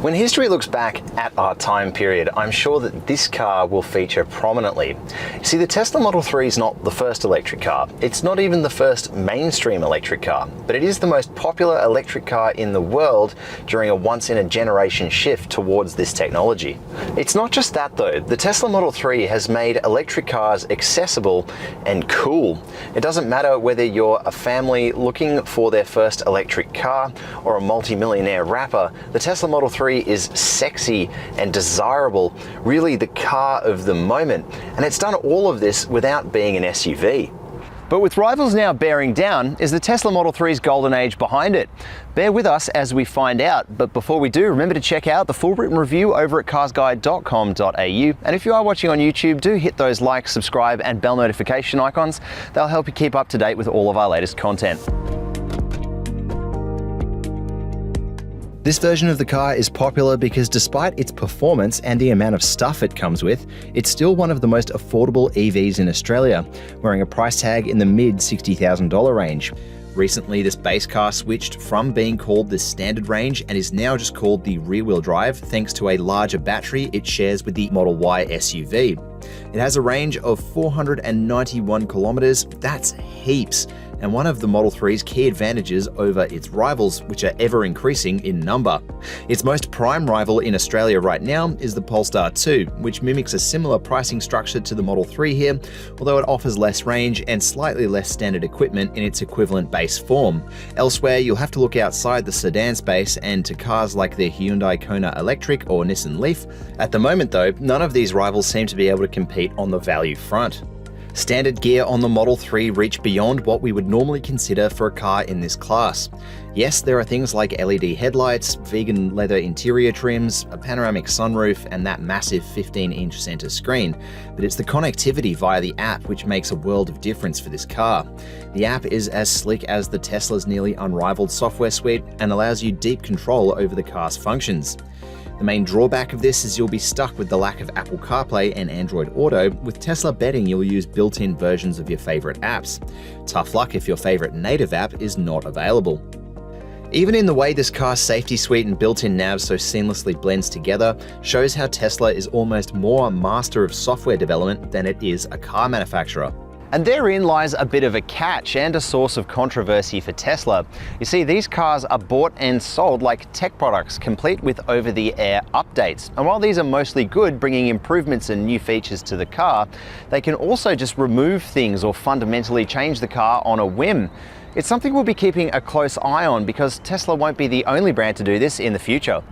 When history looks back at our time period, I'm sure that this car will feature prominently. See, the Tesla Model 3 is not the first electric car. It's not even the first mainstream electric car, but it is the most popular electric car in the world during a once-in-a-generation shift towards this technology. It's not just that though. The Tesla Model 3 has made electric cars accessible and cool. It doesn't matter whether you're a family looking for their first electric car or a multi-millionaire rapper, the Tesla Model 3 is sexy and desirable, really the car of the moment, and it's done all of this without being an SUV. But with rivals now bearing down, is the Tesla Model 3's golden age behind it? Bear with us as we find out, but before we do, remember to check out the full written review over at carsguide.com.au, and if you are watching on YouTube, do hit those like, subscribe and bell notification icons. They'll help you keep up to date with all of our latest content. This version of the car is popular because despite its performance and the amount of stuff it comes with, it's still one of the most affordable EVs in Australia, wearing a price tag in the mid $60,000 range. Recently, this base car switched from being called the standard range and is now just called the rear-wheel drive thanks to a larger battery it shares with the Model Y SUV. It has a range of 491 kilometers, that's heaps, and one of the Model 3's key advantages over its rivals, which are ever increasing in number. Its most prime rival in Australia right now is the Polestar 2, which mimics a similar pricing structure to the Model 3 here, although it offers less range and slightly less standard equipment in its equivalent base form. Elsewhere, you'll have to look outside the sedan space and to cars like the Hyundai Kona Electric or Nissan Leaf. At the moment though, none of these rivals seem to be able to compete on the value front. Standard gear on the Model 3 reach beyond what we would normally consider for a car in this class. Yes, there are things like LED headlights, vegan leather interior trims, a panoramic sunroof, and that massive 15-inch center screen, but it's the connectivity via the app which makes a world of difference for this car. The app is as slick as the Tesla's nearly unrivaled software suite and allows you deep control over the car's functions. The main drawback of this is you'll be stuck with the lack of Apple CarPlay and Android Auto, with Tesla betting you'll use built-in versions of your favorite apps. Tough luck if your favorite native app is not available. Even in the way this car's safety suite and built-in nav so seamlessly blends together shows how Tesla is almost more a master of software development than it is a car manufacturer. And therein lies a bit of a catch and a source of controversy for Tesla. You see, these cars are bought and sold like tech products, complete with over-the-air updates. And while these are mostly good, bringing improvements and new features to the car, they can also just remove things or fundamentally change the car on a whim. It's something we'll be keeping a close eye on because Tesla won't be the only brand to do this in the future.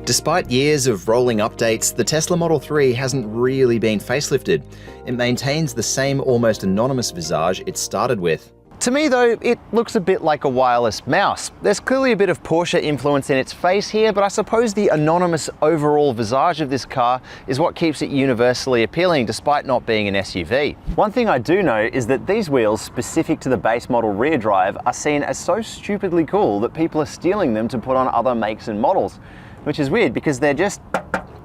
Despite years of rolling updates, the Tesla Model 3 hasn't really been facelifted. It maintains the same almost anonymous visage it started with. To me though, it looks a bit like a wireless mouse. There's clearly a bit of Porsche influence in its face here, but I suppose the anonymous overall visage of this car is what keeps it universally appealing despite not being an SUV. One thing I do know is that these wheels, specific to the base model rear drive, are seen as so stupidly cool that people are stealing them to put on other makes and models. Which is weird because they're just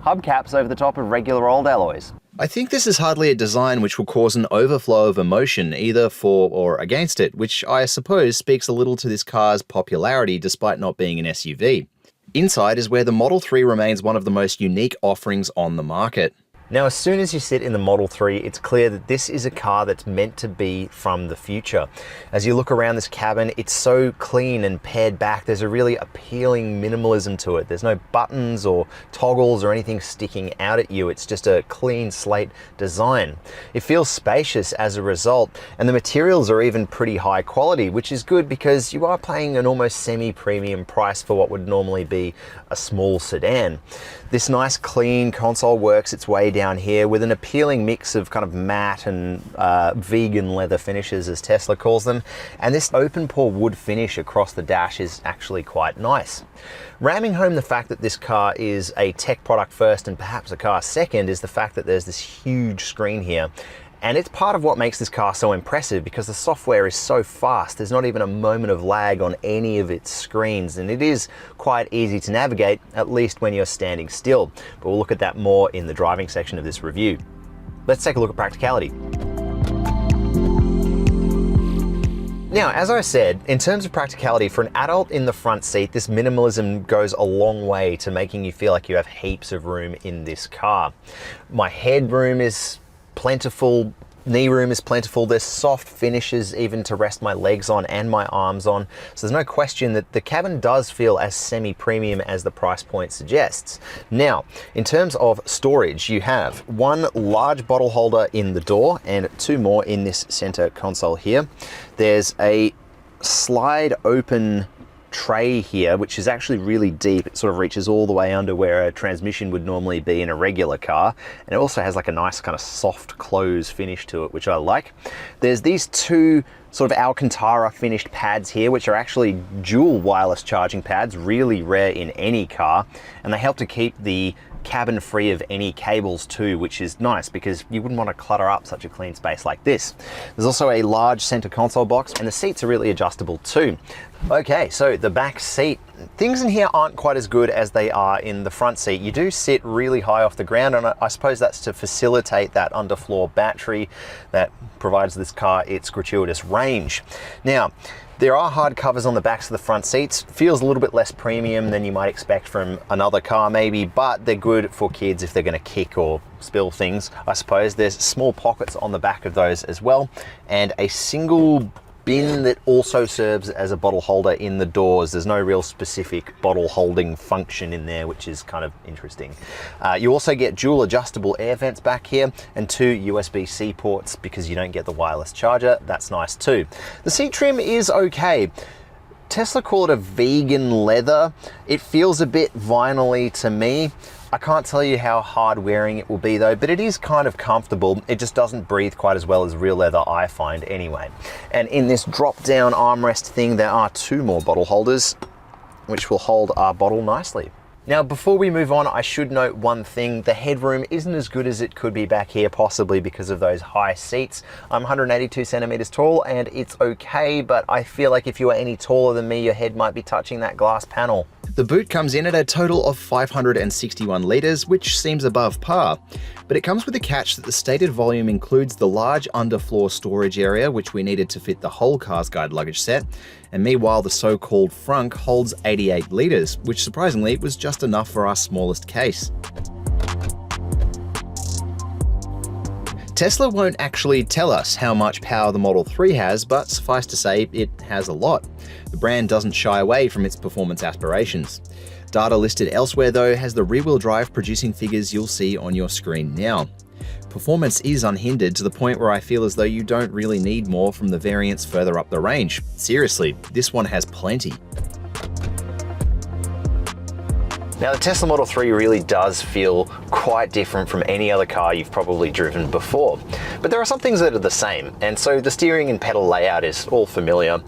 hubcaps over the top of regular old alloys. I think this is hardly a design which will cause an overflow of emotion either for or against it, which I suppose speaks a little to this car's popularity despite not being an SUV. Inside is where the Model 3 remains one of the most unique offerings on the market. Now, as soon as you sit in the Model 3, it's clear that this is a car that's meant to be from the future. As you look around this cabin, it's so clean and pared back. There's a really appealing minimalism to it. There's no buttons or toggles or anything sticking out at you. It's just a clean slate design. It feels spacious as a result, and the materials are even pretty high quality, which is good because you are paying an almost semi-premium price for what would normally be a small sedan. This nice clean console works its way down here with an appealing mix of kind of matte and vegan leather finishes, as Tesla calls them, and this open pore wood finish across the dash is actually quite nice. Ramming home the fact that this car is a tech product first and perhaps a car second is the fact that there's this huge screen here. And it's part of what makes this car so impressive because the software is so fast. There's not even a moment of lag on any of its screens, and it is quite easy to navigate, at least when you're standing still. But we'll look at that more in the driving section of this review. Let's take a look at practicality. Now, as I said, in terms of practicality, for an adult in the front seat, this minimalism goes a long way to making you feel like you have heaps of room in this car. My headroom is plentiful, knee room is plentiful, there's soft finishes even to rest my legs on and my arms on, so there's no question that the cabin does feel as semi-premium as the price point suggests. Now, in terms of storage, you have one large bottle holder in the door and two more in this center console here. There's a slide open tray here, which is actually really deep. It sort of reaches all the way under where a transmission would normally be in a regular car. And it also has like a nice kind of soft close finish to it, which I like. There's these two sort of Alcantara finished pads here, which are actually dual wireless charging pads, really rare in any car. And they help to keep the cabin free of any cables too, which is nice because you wouldn't want to clutter up such a clean space like this. There's also a large center console box and the seats are really adjustable too. Okay, so the back seat. Things in here aren't quite as good as they are in the front seat. You do sit really high off the ground, and I suppose that's to facilitate that underfloor battery that provides this car its gratuitous range. Now, there are hard covers on the backs of the front seats. Feels a little bit less premium than you might expect from another car maybe, but they're good for kids if they're gonna kick or spill things, I suppose. There's small pockets on the back of those as well, and a single bin that also serves as a bottle holder in the doors. There's no real specific bottle holding function in there, which is kind of interesting. You also get dual adjustable air vents back here and two USB-C ports because you don't get the wireless charger. That's nice too. The seat trim is okay. Tesla call it a vegan leather. It feels a bit vinyl-y to me. I can't tell you how hard wearing it will be though, but it is kind of comfortable. It just doesn't breathe quite as well as real leather, I find anyway. And in this drop down armrest thing, there are two more bottle holders, which will hold our bottle nicely. Now, before we move on, I should note one thing. The headroom isn't as good as it could be back here, possibly because of those high seats. I'm 182 centimeters tall and it's okay, but I feel like if you are any taller than me, your head might be touching that glass panel. The boot comes in at a total of 561 litres, which seems above par. But it comes with a catch that the stated volume includes the large underfloor storage area, which we needed to fit the whole CarsGuide luggage set. And meanwhile, the so-called frunk holds 88 litres, which surprisingly was just enough for our smallest case. Tesla won't actually tell us how much power the Model 3 has, but suffice to say, it has a lot. The brand doesn't shy away from its performance aspirations. Data listed elsewhere though has the rear-wheel drive producing figures you'll see on your screen now. Performance is unhindered to the point where I feel as though you don't really need more from the variants further up the range. Seriously, this one has plenty. Now, the Tesla Model 3 really does feel quite different from any other car you've probably driven before. But there are some things that are the same, and so the steering and pedal layout is all familiar.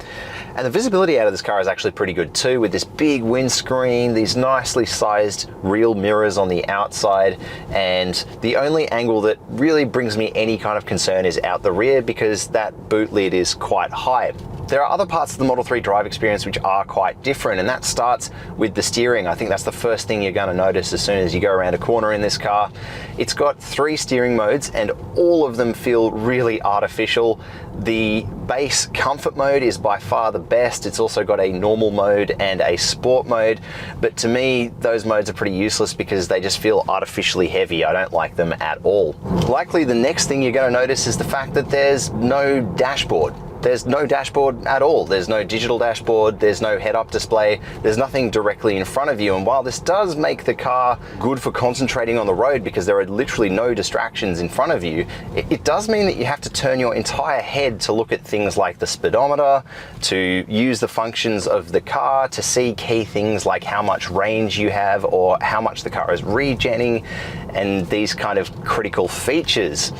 And the visibility out of this car is actually pretty good too, with this big windscreen, these nicely sized real mirrors on the outside, and the only angle that really brings me any kind of concern is out the rear because that boot lid is quite high. There are other parts of the Model 3 drive experience which are quite different, and that starts with the steering. I think that's the first thing you're going to notice as soon as you go around a corner in this car. It's got 3 steering modes and all of them feel really artificial. The base comfort mode is by far the best. It's also got a normal mode and a sport mode, but to me those modes are pretty useless because they just feel artificially heavy. I don't like them at all. Likely the next thing you're going to notice is the fact that there's no dashboard. There's no dashboard at all. There's no digital dashboard, there's no head-up display, there's nothing directly in front of you. And while this does make the car good for concentrating on the road because there are literally no distractions in front of you, it does mean that you have to turn your entire head to look at things like the speedometer, to use the functions of the car, to see key things like how much range you have or how much the car is regenning, and these kind of critical features.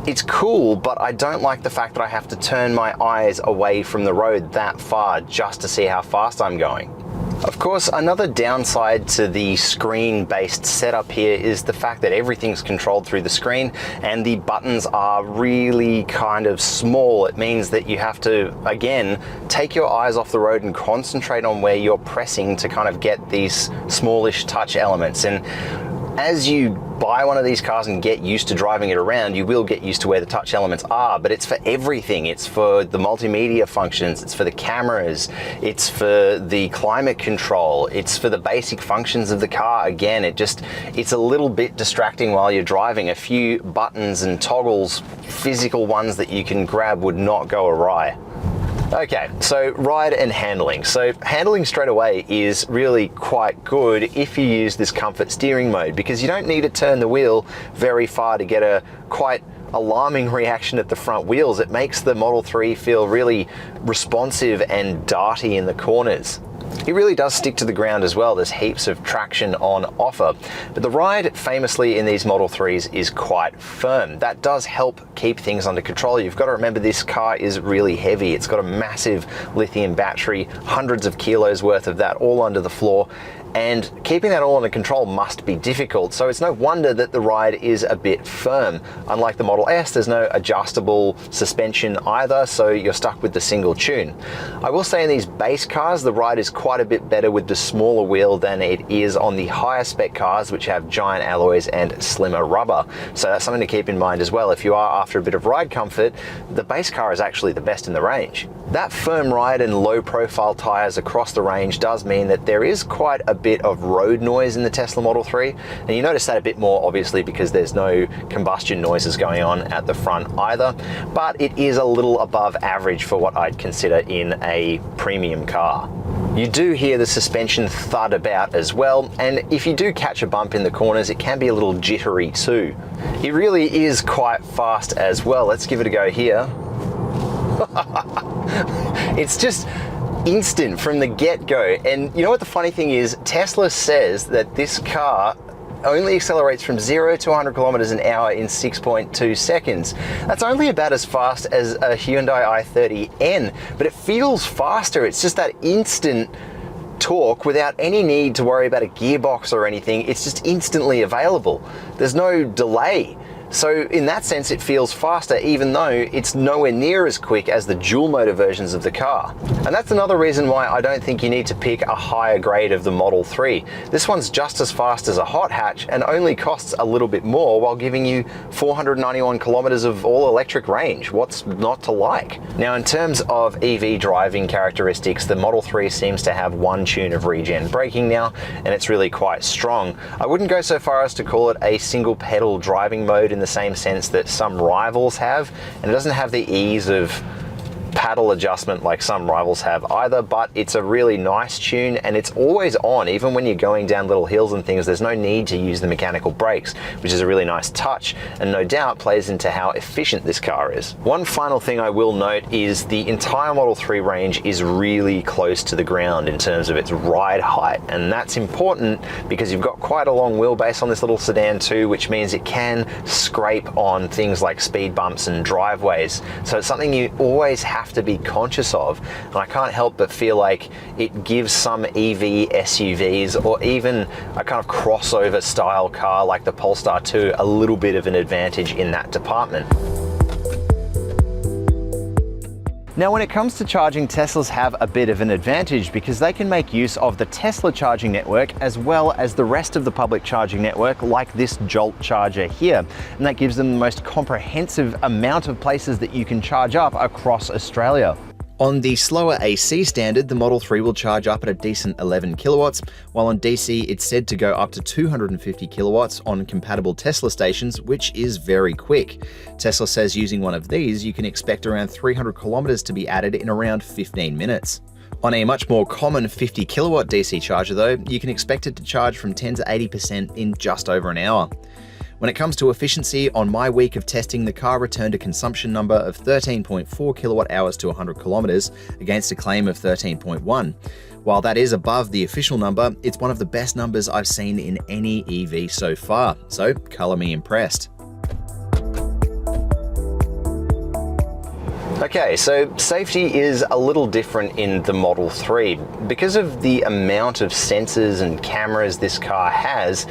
It's cool, but I don't like the fact that I have to turn my eyes away from the road that far just to see how fast I'm going. Of course, another downside to the screen-based setup here is the fact that everything's controlled through the screen and the buttons are really kind of small. It means that you have to, again, take your eyes off the road and concentrate on where you're pressing to kind of get these smallish touch elements. And As you buy one of these cars and get used to driving it around, you will get used to where the touch elements are, but it's for everything. It's for the multimedia functions, it's for the cameras, it's for the climate control, it's for the basic functions of the car. Again, it's a little bit distracting while you're driving. A few buttons and toggles, physical ones that you can grab, would not go awry. Okay, so ride and handling. So handling straight away is really quite good if you use this comfort steering mode, because you don't need to turn the wheel very far to get a quite alarming reaction at the front wheels. It makes the Model 3 feel really responsive and darty in the corners. It really does stick to the ground as well. There's heaps of traction on offer. But the ride, famously in these Model 3s, is quite firm. That does help keep things under control. You've got to remember this car is really heavy. It's got a massive lithium battery, hundreds of kilos worth of that all under the floor. And keeping that all under control must be difficult, so it's no wonder that the ride is a bit firm. Unlike the Model S, there's no adjustable suspension either, so you're stuck with the single tune. I will say in these base cars, the ride is quite a bit better with the smaller wheel than it is on the higher spec cars, which have giant alloys and slimmer rubber. So that's something to keep in mind as well. If you are after a bit of ride comfort, the base car is actually the best in the range. That firm ride and low profile tires across the range does mean that there is quite a bit of road noise in the Tesla Model 3, and you notice that a bit more obviously because there's no combustion noises going on at the front either, but it is a little above average for what I'd consider in a premium car. You do hear the suspension thud about as well, and if you do catch a bump in the corners, it can be a little jittery too. It really is quite fast as well. Let's give it a go here. It's just instant from the get-go. And you know what the funny thing is? Tesla says that this car only accelerates from 0 to 100 kilometers an hour in 6.2 seconds. That's only about as fast as a Hyundai i30N, but it feels faster. It's just that instant torque without any need to worry about a gearbox or anything. It's just instantly available. There's no delay. So in that sense, it feels faster, even though it's nowhere near as quick as the dual motor versions of the car. And that's another reason why I don't think you need to pick a higher grade of the Model 3. This one's just as fast as a hot hatch and only costs a little bit more while giving you 491 kilometers of all-electric range. What's not to like? Now, in terms of EV driving characteristics, the Model 3 seems to have one tune of regen braking now, and it's really quite strong. I wouldn't go so far as to call it a single pedal driving mode in the same sense that some rivals have, and it doesn't have the ease of paddle adjustment like some rivals have either, but it's a really nice tune and it's always on. Even when you're going down little hills and things, there's no need to use the mechanical brakes, which is a really nice touch and no doubt plays into how efficient this car is. One final thing I will note is the entire Model 3 range is really close to the ground in terms of its ride height, and that's important because you've got quite a long wheelbase on this little sedan too, which means it can scrape on things like speed bumps and driveways. So it's something you always have to be conscious of, and I can't help but feel like it gives some EV SUVs or even a kind of crossover style car like the Polestar 2 a little bit of an advantage in that department. Now, when it comes to charging, Teslas have a bit of an advantage because they can make use of the Tesla charging network as well as the rest of the public charging network, like this Jolt charger here. And that gives them the most comprehensive amount of places that you can charge up across Australia. On the slower AC standard, the Model 3 will charge up at a decent 11 kilowatts, while on DC it's said to go up to 250 kilowatts on compatible Tesla stations, which is very quick. Tesla says using one of these, you can expect around 300 kilometers to be added in around 15 minutes. On a much more common 50 kilowatt DC charger though, you can expect it to charge from 10 to 80% in just over an hour. When it comes to efficiency, on my week of testing, the car returned a consumption number of 13.4 kilowatt hours to 100 kilometers against a claim of 13.1. While that is above the official number, it's one of the best numbers I've seen in any EV so far, so color me impressed. Okay, so safety is a little different in the Model 3. Because of the amount of sensors and cameras this car has,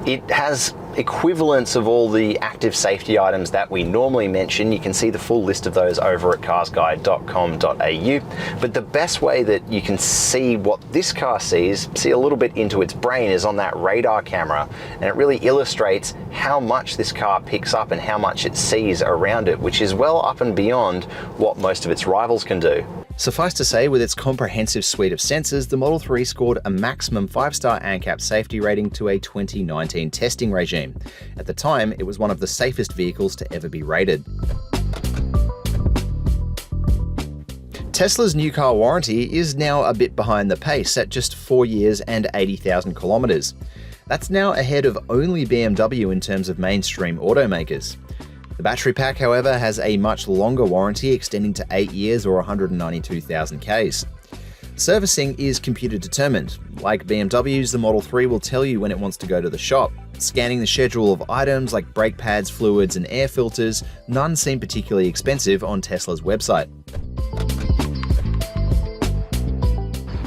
it has equivalents of all the active safety items that we normally mention. You can see the full list of those over at carsguide.com.au. But the best way that you can see what this car sees, see a little bit into its brain, is on that radar camera. And it really illustrates how much this car picks up and how much it sees around it, which is well up and beyond what most of its rivals can do. Suffice to say, with its comprehensive suite of sensors, the Model 3 scored a maximum 5-star ANCAP safety rating to a 2019 testing regime. At the time, it was one of the safest vehicles to ever be rated. Tesla's new car warranty is now a bit behind the pace at just 4 years and 80,000 kilometers. That's now ahead of only BMW in terms of mainstream automakers. The battery pack, however, has a much longer warranty extending to 8 years or 192,000 Ks. Servicing is computer determined. Like BMW's, the Model 3 will tell you when it wants to go to the shop. Scanning the schedule of items like brake pads, fluids, and air filters, none seem particularly expensive on Tesla's website.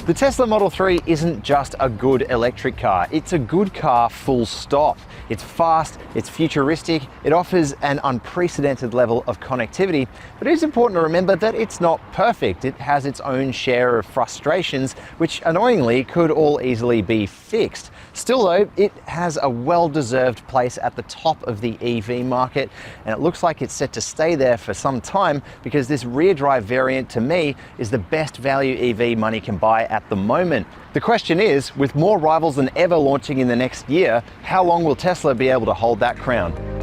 The Tesla Model 3 isn't just a good electric car, it's a good car full stop. It's fast, it's futuristic, it offers an unprecedented level of connectivity, but it is important to remember that it's not perfect. It has its own share of frustrations, which annoyingly could all easily be fixed. Still though, it has a well-deserved place at the top of the EV market, and it looks like it's set to stay there for some time because this rear drive variant, to me, is the best value EV money can buy at the moment. The question is, with more rivals than ever launching in the next year, how long will Tesla be able to hold that crown?